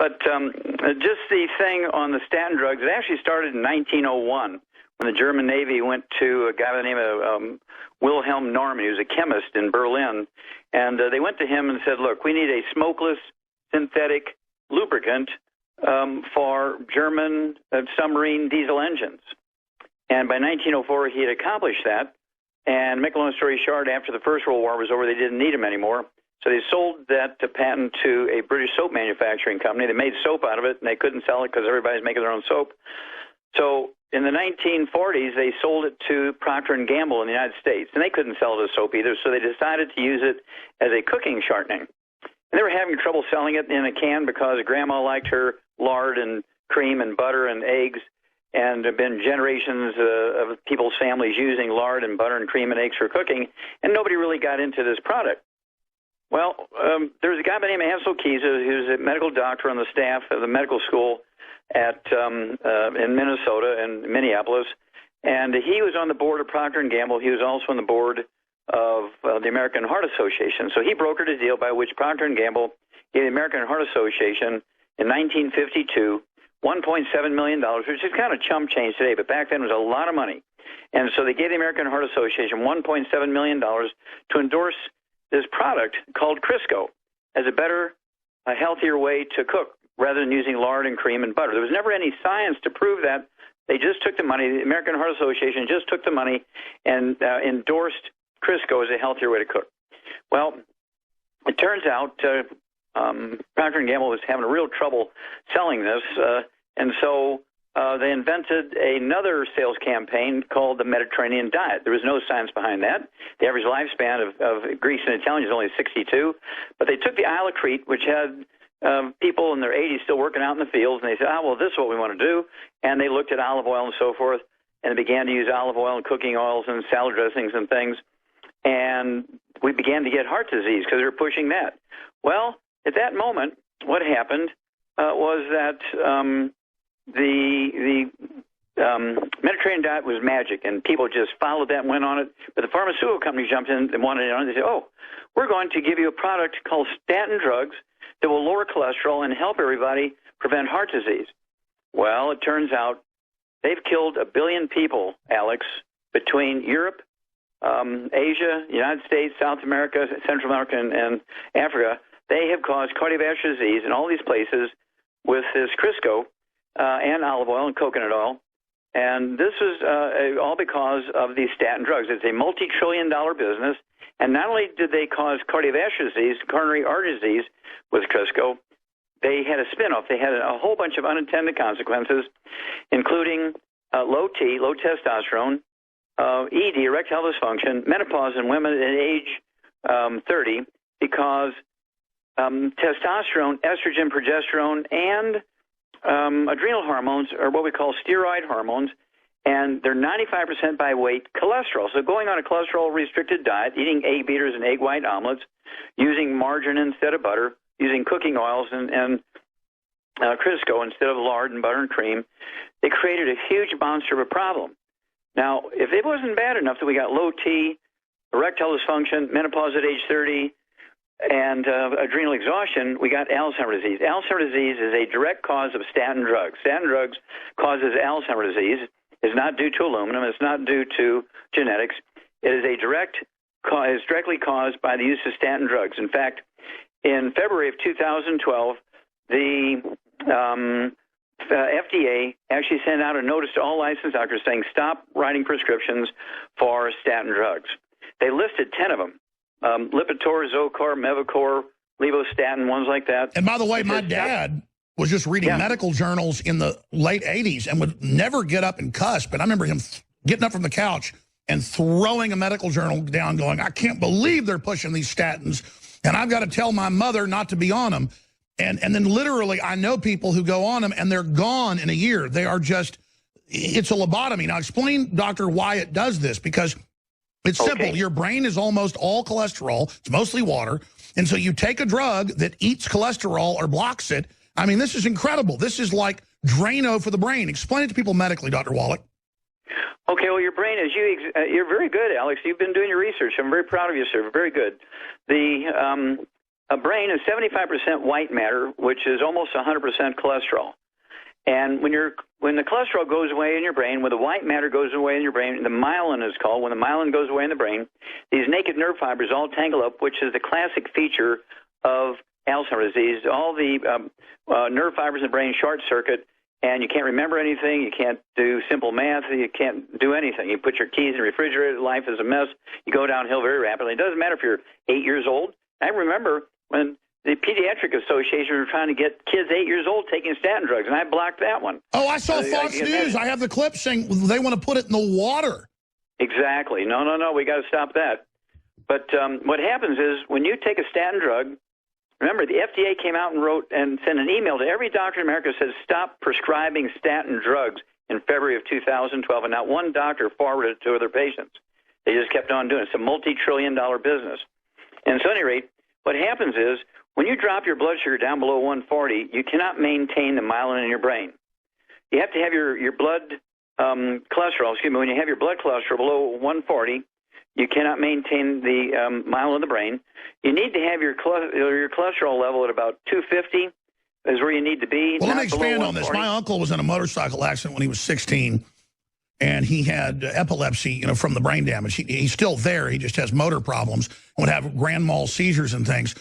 But just the thing on the statin drugs, it actually started in 1901 when the German Navy went to a guy by the name of Wilhelm Norman. He was a chemist in Berlin. And they went to him and said, look, we need a smokeless synthetic lubricant for German submarine diesel engines. And by 1904, he had accomplished that. And make a long story short, after the First World War was over, they didn't need him anymore. So they sold that patent to a British soap manufacturing company. They made soap out of it, and they couldn't sell it because everybody's making their own soap. So in the 1940s, they sold it to Procter & Gamble in the United States, and they couldn't sell it as soap either, so they decided to use it as a cooking shortening. And they were having trouble selling it in a can because Grandma liked her lard and cream and butter and eggs, and there have been generations of people's families using lard and butter and cream and eggs for cooking, and nobody really got into this product. Well, there's a guy by the name of Ansel Keys, who's a medical doctor on the staff of the medical school at in Minnesota and Minneapolis, and he was on the board of Procter & Gamble. He was also on the board of the American Heart Association. So he brokered a deal by which Procter & Gamble gave the American Heart Association in 1952 $1.7 million, which is kind of chump change today, but back then it was a lot of money. And so they gave the American Heart Association $1.7 million to endorse this product called Crisco as a better, healthier way to cook rather than using lard and cream and butter. There was never any science to prove that. They just took the money. The American Heart Association just took the money and endorsed Crisco as a healthier way to cook. Well, it turns out Procter & Gamble was having a real trouble selling this, and so they invented another sales campaign called the Mediterranean diet. There was no science behind that. The average lifespan of Greece and Italians is only 62, but they took the Isle of Crete, which had people in their 80s still working out in the fields, and they said, well, this is what we want to do, and they looked at olive oil and so forth, and they began to use olive oil and cooking oils and salad dressings and things, and we began to get heart disease because they were pushing that. Well, at that moment, what happened was that the Mediterranean diet was magic, and people just followed that and went on it. But the pharmaceutical companies jumped in and wanted it on. They said, we're going to give you a product called statin drugs that will lower cholesterol and help everybody prevent heart disease. Well, it turns out they've killed 1 billion people, Alex, between Europe, Asia, United States, South America, Central America, and Africa. They have caused cardiovascular disease in all these places with this Crisco and olive oil and coconut oil. And this is all because of these statin drugs. It's a multi-trillion-dollar business. And not only did they cause cardiovascular disease, coronary artery disease with Crisco, they had a spinoff. They had a whole bunch of unintended consequences, including low T, low testosterone, ED, erectile dysfunction, menopause in women at age 30, because testosterone, estrogen, progesterone, and adrenal hormones are what we call steroid hormones, and they're 95% by weight cholesterol. So going on a cholesterol-restricted diet, eating egg beaters and egg white omelets, using margarine instead of butter, using cooking oils and Crisco instead of lard and butter and cream, they created a huge monster of a problem. Now, if it wasn't bad enough that we got low T, erectile dysfunction, menopause at age 30, and adrenal exhaustion, we got Alzheimer's disease. Alzheimer's disease is a direct cause of statin drugs. Statin drugs causes Alzheimer's disease. It's not due to aluminum. It's not due to genetics. It is directly caused by the use of statin drugs. In fact, in February of 2012, the FDA actually sent out a notice to all licensed doctors saying stop writing prescriptions for statin drugs. They listed 10 of them. Lipitor, Zocor, Mevacor, Levostatin, ones like that. And by the way, my dad was just reading medical journals in the late 80s and would never get up and cuss, but I remember him getting up from the couch and throwing a medical journal down going, I can't believe they're pushing these statins, and I've got to tell my mother not to be on them. And then literally I know people who go on them and they're gone in a year. They are just, it's a lobotomy. Now explain, doctor, why it does this, because it's simple. Your brain is almost all cholesterol. It's mostly water. And so you take a drug that eats cholesterol or blocks it. I mean, this is incredible. This is like Drano for the brain. Explain it to people medically, Dr. Wallach. Okay, well, your brain is, you're very good, Alex. You've been doing your research. I'm very proud of you, sir. Very good. a brain is 75% white matter, which is almost 100% cholesterol. And when the cholesterol goes away in your brain, when the white matter goes away in your brain, the myelin is called. When the myelin goes away in the brain, these naked nerve fibers all tangle up, which is the classic feature of Alzheimer's disease. All the nerve fibers in the brain short circuit, and you can't remember anything. You can't do simple math. You can't do anything. You put your keys in the refrigerator. Life is a mess. You go downhill very rapidly. It doesn't matter if you're 8 years old. I remember when the Pediatric Association were trying to get kids 8 years old taking statin drugs, and I blocked that one. Oh, I saw Fox News. I have the clip saying they want to put it in the water. Exactly. No, we got to stop that. But what happens is when you take a statin drug, remember, the FDA came out and wrote and sent an email to every doctor in America that says stop prescribing statin drugs in February of 2012, and not one doctor forwarded it to other patients. They just kept on doing it. It's a multi-trillion-dollar business. And so at any rate, what happens is when you drop your blood sugar down below 140, you cannot maintain the myelin in your brain. You have to have your blood cholesterol, when you have your blood cholesterol below 140, you cannot maintain the myelin in the brain. You need to have your cholesterol level at about 250 is where you need to be. Well, let me expand on this. My uncle was in a motorcycle accident when he was 16, and he had epilepsy, from the brain damage. He's still there. He just has motor problems, would have grand mal seizures and things.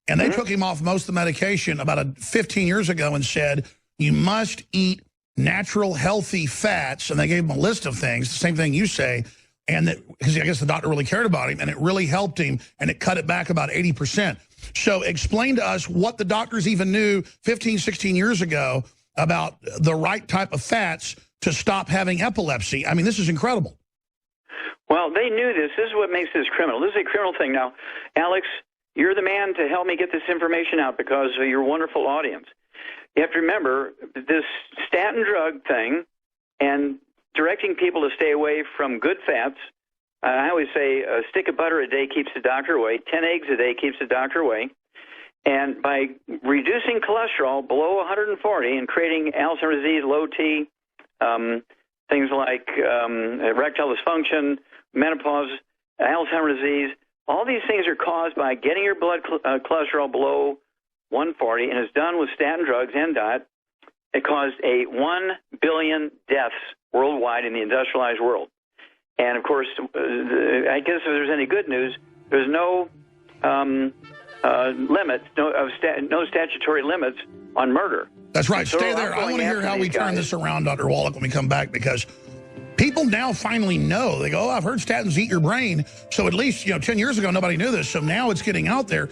And they took him off most of the medication about 15 years ago and said, you must eat natural, healthy fats. And they gave him a list of things, the same thing you say, and because I guess the doctor really cared about him, and it really helped him, and it cut it back about 80%. So explain to us what the doctors even knew 15, 16 years ago about the right type of fats to stop having epilepsy. I mean, this is incredible. Well, they knew this. This is what makes this criminal. This is a criminal thing. Now, Alex, you're the man to help me get this information out because of your wonderful audience. You have to remember this statin drug thing and directing people to stay away from good fats. I always say a stick of butter a day keeps the doctor away. 10 eggs a day keeps the doctor away. And by reducing cholesterol below 140 and creating Alzheimer's disease, low T, things like erectile dysfunction, menopause, Alzheimer's disease, all these things are caused by getting your blood cholesterol below 140, and it's done with statin drugs and diet. It caused 1 billion deaths worldwide in the industrialized world. And, of course, I guess if there's any good news, there's no limits, no statutory limits on murder. That's right. Stay there. I want to hear how we turn this around, Dr. Wallach, when we come back, because people now finally know. They go, oh, I've heard statins eat your brain. So at least, 10 years ago, nobody knew this. So now it's getting out there.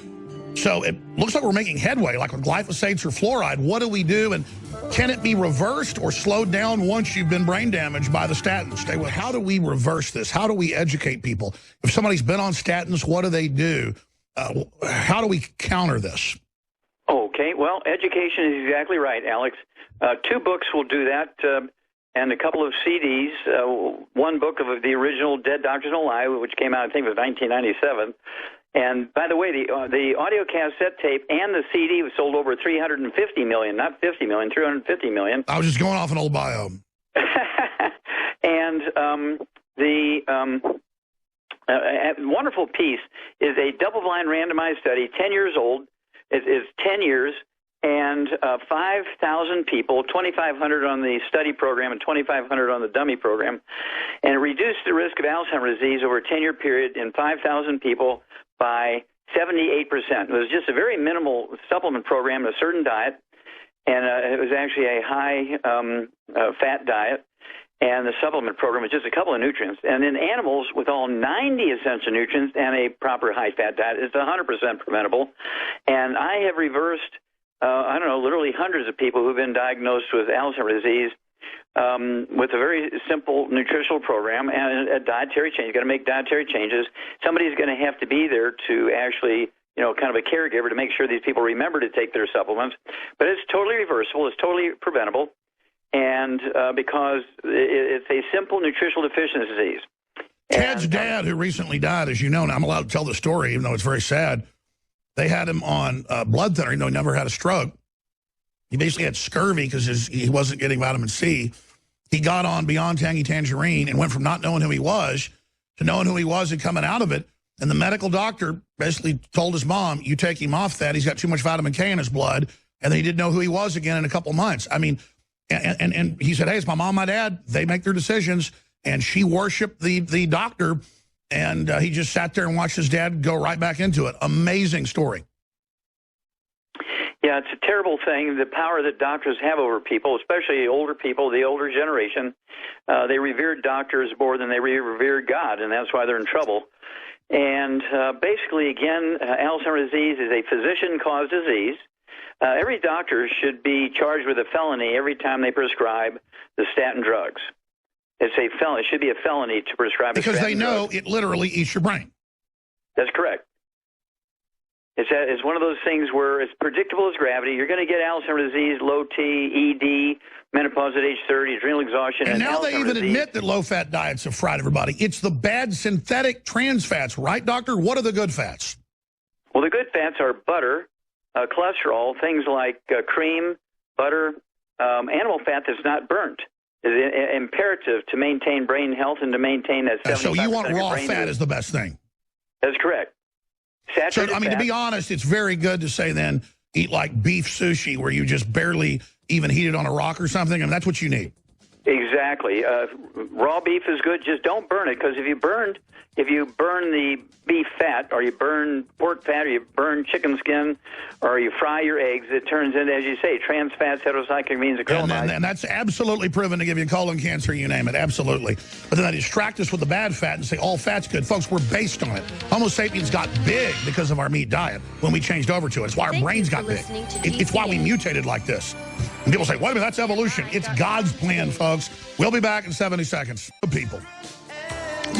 So it looks like we're making headway, like with glyphosates or fluoride. What do we do? And can it be reversed or slowed down once you've been brain damaged by the statins? Stay with. How do we reverse this? How do we educate people? If somebody's been on statins, what do they do? How do we counter this? Okay, well, education is exactly right, Alex. 2 books will do that, and a couple of CDs. One book of the original Dead Doctors Don't Lie, which came out, I think it was 1997. And by the way, the audio cassette tape and the CD was sold over 350 million, not 50 million, 350 million. I was just going off an old bio. And a wonderful piece is a double-blind randomized study, 10 years old. It's 10 years, and 5,000 people, 2,500 on the study program and 2,500 on the dummy program, and it reduced the risk of Alzheimer's disease over a 10-year period in 5,000 people by 78%. It was just a very minimal supplement program, a certain diet, and it was actually a high fat diet, and the supplement program was just a couple of nutrients. And in animals with all 90 essential nutrients and a proper high-fat diet, it's 100% preventable. And I have reversed, literally hundreds of people who've been diagnosed with Alzheimer's disease with a very simple nutritional program and a dietary change. You've got to make dietary changes. Somebody's going to have to be there to actually, kind of a caregiver to make sure these people remember to take their supplements. But it's totally reversible. It's totally preventable. And because it's a simple nutritional deficiency disease. Ted's dad, who recently died, as you know, and I'm allowed to tell the story, even though it's very sad, they had him on blood thinner. He never had a stroke. He basically had scurvy because he wasn't getting vitamin C. He got on Beyond Tangy Tangerine and went from not knowing who he was to knowing who he was and coming out of it. And the medical doctor basically told his mom, you take him off that. He's got too much vitamin K in his blood. And then he didn't know who he was again in a couple months. I mean, and he said, hey, it's my mom, my dad. They make their decisions. And she worshiped the doctor. And he just sat there and watched his dad go right back into it. Amazing story. Yeah, it's a terrible thing, the power that doctors have over people, especially older people, the older generation. They revered doctors more than they revered God, and that's why they're in trouble. And basically, again, Alzheimer's disease is a physician-caused disease. Every doctor should be charged with a felony every time they prescribe the statin drugs. It's a felony. It should be a felony to prescribe because a statin they know drug. It literally eats your brain. That's correct. It's one of those things where it's predictable as gravity. You're going to get Alzheimer's disease, low T, ED, menopause at age 30, adrenal exhaustion, and now Alzheimer's they even disease. admit that low-fat diets have fried everybody. It's the bad synthetic trans fats, right, doctor? What are the good fats? Well, the good fats are butter, cholesterol, things like cream, butter, animal fat that's not burnt. Is imperative to maintain brain health and to maintain that 75% so you want of your raw brain fat is the best thing? That's correct. Saturated So, I mean, fat. to be honest, it's very good to say then eat like beef sushi where you just barely even heat it on a rock or something, and that's what you need. Exactly. Raw beef is good. Just don't burn it, because if you burn the beef fat, or you burn pork fat, or you burn chicken skin, or you fry your eggs, it turns into, as you say, trans fats, heterocyclic acrylamide. And that's absolutely proven to give you colon cancer, you name it, absolutely. But then they distract us with the bad fat and say all fat's good. Folks, we're based on it. Homo sapiens got big because of our meat diet when we changed over to it. It's why our brains got big. It's why we mutated like this. And people say, wait a minute, that's evolution. It's God's plan, folks. We'll be back in 70 seconds. People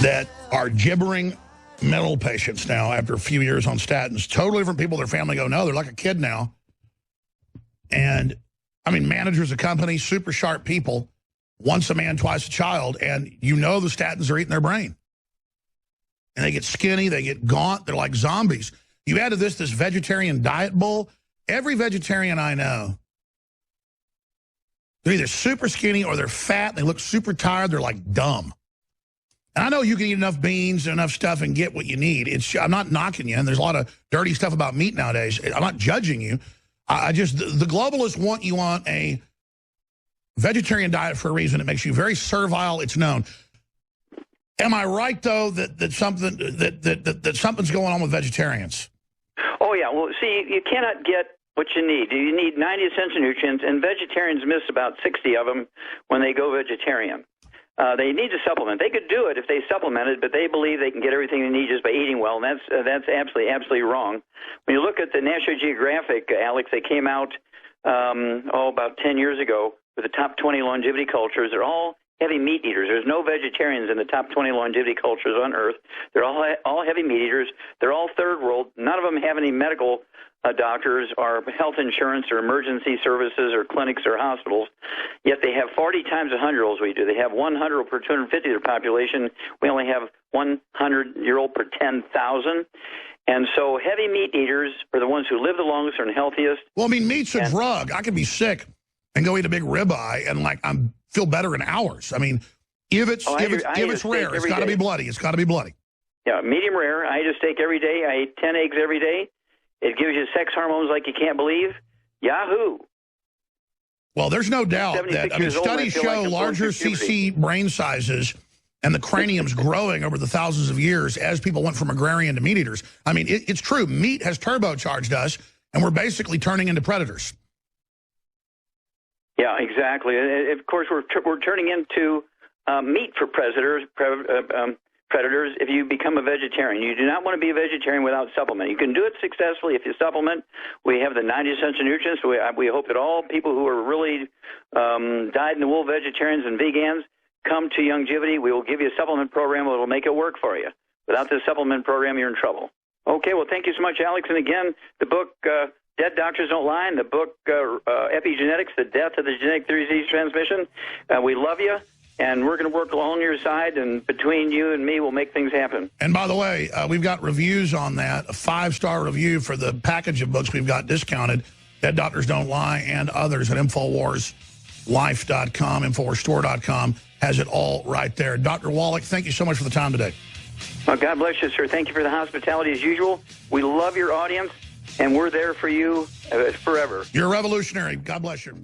that are gibbering mental patients now after a few years on statins, totally different people, their family go, no, they're like a kid now. And, I mean, managers of companies, super sharp people, once a man, twice a child, and you know the statins are eating their brain. And they get skinny, they get gaunt, they're like zombies. You add to this vegetarian diet bull. Every vegetarian I know, they're either super skinny or they're fat. They look super tired. They're like dumb. And I know you can eat enough beans and enough stuff and get what you need. I'm not knocking you. And there's a lot of dirty stuff about meat nowadays. I'm not judging you. The globalists want you on a vegetarian diet for a reason. It makes you very servile. It's known. Am I right, though, that something's going on with vegetarians? Oh, yeah. Well, see, you cannot get what you need. You need 90 essential nutrients, and vegetarians miss about 60 of them when they go vegetarian. They need to supplement. They could do it if they supplemented, but they believe they can get everything they need just by eating well, and that's absolutely wrong. When you look at the National Geographic, Alex, they came out about 10 years ago with the top 20 longevity cultures. They're all heavy meat eaters. There's no vegetarians in the top 20 longevity cultures on Earth. They're all heavy meat eaters. They're all third world. None of them have any medical doctors or health insurance or emergency services or clinics or hospitals, yet they have 40 times the 100-year-olds we do. They have 100 per 250 of their population. We only have 100-year-old per 10,000. And so heavy meat eaters are the ones who live the longest and healthiest. Well, I mean, meat's a drug. I could be sick and go eat a big ribeye and, like, feel better in hours. I mean, if it's rare, it's got to be bloody. It's got to be bloody. Yeah, medium rare. I eat a steak every day. I eat 10 eggs every day. It gives you sex hormones like you can't believe. Yahoo! Well, there's no doubt that, I mean, studies show larger CC brain sizes and the cranium's growing over the thousands of years as people went from agrarian to meat eaters. I mean, it's true. Meat has turbocharged us, and we're basically turning into predators. Yeah, exactly. Of course, we're turning into meat for predators if you become a vegetarian. You do not want to be a vegetarian without supplement. You can do it successfully if you supplement. We have the 90 essential nutrients. We hope that all people who are really dyed-in-the-wool vegetarians and vegans come to Youngevity. We will give you a supplement program that will make it work for you. Without this supplement program, you're in trouble. Okay, well, thank you so much, Alex. And again, the book, Dead Doctors Don't Lie, and the book, Epigenetics, The Death of the Genetic Disease Transmission. We love you. And we're going to work along your side, and between you and me, we'll make things happen. And by the way, we've got reviews on that, a 5-star review for the package of books we've got discounted, Dead Doctors Don't Lie, and others at InfoWarsLife.com, InfoWarsStore.com, has it all right there. Dr. Wallach, thank you so much for the time today. Well, God bless you, sir. Thank you for the hospitality as usual. We love your audience, and we're there for you forever. You're a revolutionary. God bless you.